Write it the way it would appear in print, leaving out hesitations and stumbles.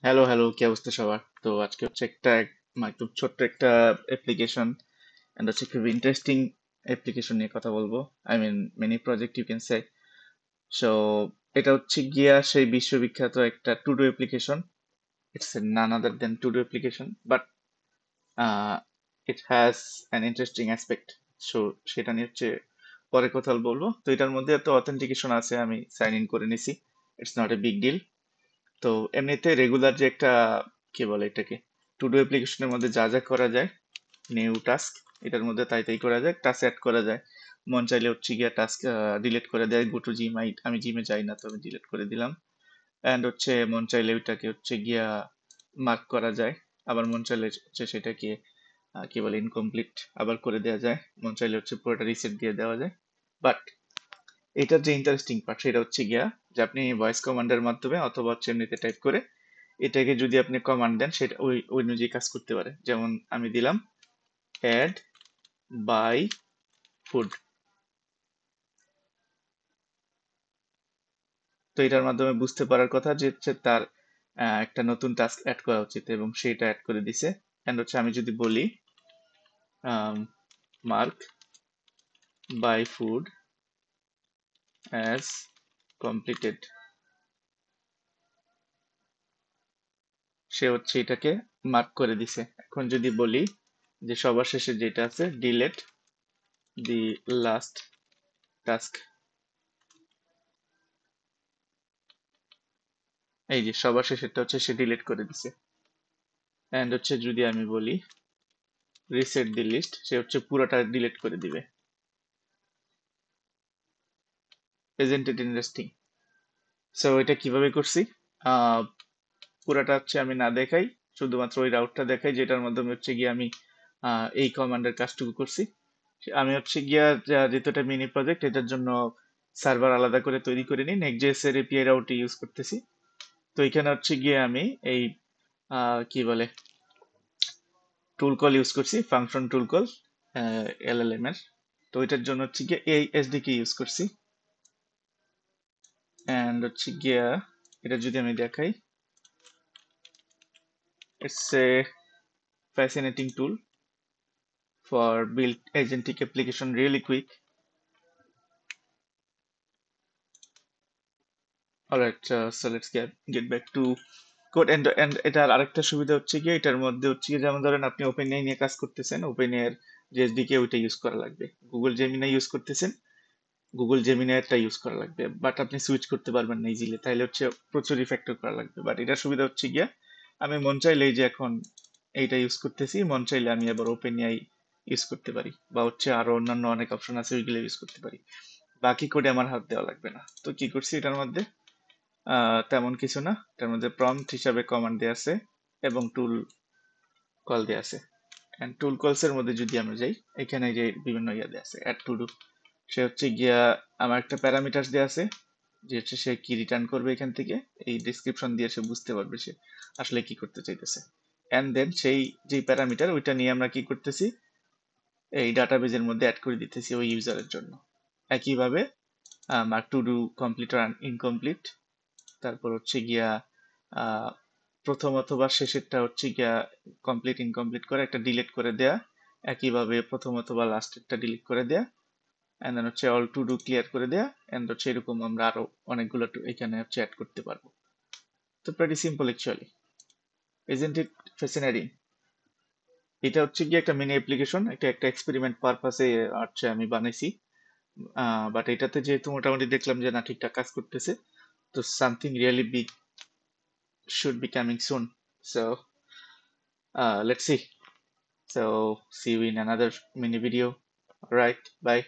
Hello hello, কি অবস্থা সবার? তো আজকে হচ্ছে একটা একদম ছোট্ট একটা অ্যাপ্লিকেশন এন্ড হচ্ছে খুব ইন্টারেস্টিং অ্যাপ্লিকেশন নিয়ে কথা বলবো। I mean mini project you can say. So এটা হচ্ছে গিয়া সেই বিশ্ববিখ্যাত একটা to do application. It's none other than to do application, but it has an interesting aspect. So সেটা নিয়ে হচ্ছে পরে কথা বলবো। তো এটার মধ্যে তো অথেন্টিকেশন আছে, আমি সাইন ইন করে নিছি। It's not a big deal. তো এমনিতে রেগুলার যে একটা কি বলে এটাকে টু ডু অ্যাপ্লিকেশনের মধ্যে যা যা করা যায়, নিউ টাস্ক, এটার মধ্যে তাই তাই করা যায়, টাস্ক অ্যাড করা যায়। মন চাইলে হচ্ছে গিয়া টাস্ক ডিলিট করে দেয়, গো টু জিম। আমি জিমে যাই না, তো আমি ডিলিট করে দিলাম। অ্যান্ড হচ্ছে মন চাইলে ওইটাকে হচ্ছে গিয়া মার্ক করা যায়। আবার মন চাইলে হচ্ছে সেটাকে কি বলে ইনকমপ্লিট আবার করে দেওয়া যায়। মন চাইলে হচ্ছে পুরোটা রিসেট দিয়ে দেওয়া যায়। বাট এটার যে ইন্টারেস্টিং পার্ট সেটা হচ্ছে গিয়া যে আপনি ভয়েস কমান্ডের মাধ্যমে অথবা হচ্ছে এমনিতে টাইপ করে এটাকে যদি আপনি কমান্ড দেন, সেটা ওই ওই অনুযায়ী কাজ করতে পারে। যেমন আমি দিলাম অ্যাড বাই ফুড। তো এটার মাধ্যমে বুঝতে পারার কথা যে হচ্ছে তার একটা নতুন টাস্ক অ্যাড করা উচিত, এবং সেটা অ্যাড করে দিছে। এন্ড হচ্ছে আমি যদি বলি mark by food as completed, সে হচ্ছে এটাকে মার্ক করে দিছে। এখন যদি বলি যে সবার শেষে যেটা আছে ডিলেট দি লাস্ট টাস্ক, এই যে সবার শেষেরটা হচ্ছে সে ডিলিট করে দিছে। এন্ড হচ্ছে যদি আমি বলি রিসেট দি লিস্ট, সে হচ্ছে পুরোটা ডিলিট করে দিবে। Isn't it interesting? সো এটা কিভাবে করছি, আহ, পুরোটা হচ্ছে আমি না দেখাই, শুধুমাত্র ওই রাউটটা দেখাই যেটার মাধ্যমে হচ্ছে গিয়ে আমি এই কমান্ডের কাজটুকু করছি। আমি হচ্ছে গিয়া যেহেতু এটা মিনি প্রজেক্ট, এটার জন্য সার্ভার আলাদা করে তৈরি করে নিই, নেক্সট.জেএস এর এপিআই রাউট ইউজ করতেছি। তো এখানে হচ্ছে গিয়ে আমি এই কি বলে টুল কল ইউজ করছি, ফাংশন টুল কল এলএলএম এর। তো এটার জন্য হচ্ছে গিয়ে এই এসডিকে ইউজ করছি। এন্ড হচ্ছে গিয়া এটা যদি আমি দেখাই, it's a fascinating tool for build agentic application really quick. Alright, so let's get back to code. And এটার আরেকটা সুবিধা হচ্ছে কি, এটার মধ্যে হচ্ছে কি, যেমন ধরেন আপনি ওপেন এআই নিয়ে কাজ করতেছেন, ওপেন এআই এর যে এসডিকে ওইটা ইউজ করা লাগবে। গুগল জেমিনাই ইউজ করতেছেন, গুগল জেমিনাইটা ইউজ করা লাগবে, বাট আপনি সুইচ করতে পারবেন না ইজিলি, তাইলে হচ্ছে প্রচুর রিফ্যাক্টর করা লাগবে। বাট এটার সুবিধা হচ্ছে গিয়া আমি মন চাইলে এই যে এখন এইটা ইউজ করতেছি, মন চাইলে আমি আবার ওপেন এআই ইউজ করতে পারি, বা হচ্ছে আরো অন্যান্য অনেক অপশন আছে ওইগুলো ইউজ করতে পারি। বাকি কোডে আমার হাত দেওয়া লাগবে না। তো কি করছি এটার মধ্যে, তেমন কিছু না। এটার মধ্যে প্রম্পট হিসাবে কমান্ড দেওয়া আছে এবং টুল কল দেওয়া আছে। এন্ড টুল কলস এর মধ্যে যদি আমরা যাই, এখানে যে বিভিন্ন ইয়া দেওয়া আছে অ্যাড টু ডু, সে হচ্ছে গিয়া আমার একটা প্যারামিটার দেওয়া আছে যে হচ্ছে সে কি রিটার্ন করবে এখান থেকে। এই ডেসক্রিপশন দিয়ে সে বুঝতে পারবে সে আসলে কি করতে চাইতেছে। এন্ড দেন সেই যে প্যারামিটার ওইটা নিয়ে আমরা কি করতেছি, এই ডাটাবেজের মধ্যে অ্যাড করে দিতেছি ওই ইউজারের জন্য। একইভাবে মার্ক টু ডু কমপ্লিট আর ইনকমপ্লিট, তারপর হচ্ছে গিয়া আহ, প্রথম অথবা শেষেরটা হচ্ছে গিয়া কমপ্লিট ইনকমপ্লিট করে একটা ডিলিট করে দেয়া, একইভাবে প্রথম অথবা লাস্টেরটা ডিলিট করে দেয়া, এন্ড দেন হচ্ছে অল টু ডু ক্লিয়ার করে দেয়া। এন্ড হচ্ছে এরকম আমরা আরো অনেকগুলো এখানে হচ্ছে অ্যাড করতে পারবো। তো pretty simple actually, isn't it fascinating? এটা হচ্ছে গিয়ে একটা মিনি অ্যাপ্লিকেশন, একটা একটা এক্সপেরিমেন্ট পারপাসে হচ্ছে আমি বানাইছি। বাট এটাতে যেহেতু মোটামুটি দেখলাম যে না ঠিকঠাক কাজ করতেছে, তো something really big should be coming soon. So let's see. So see you in another mini video. All right, bye.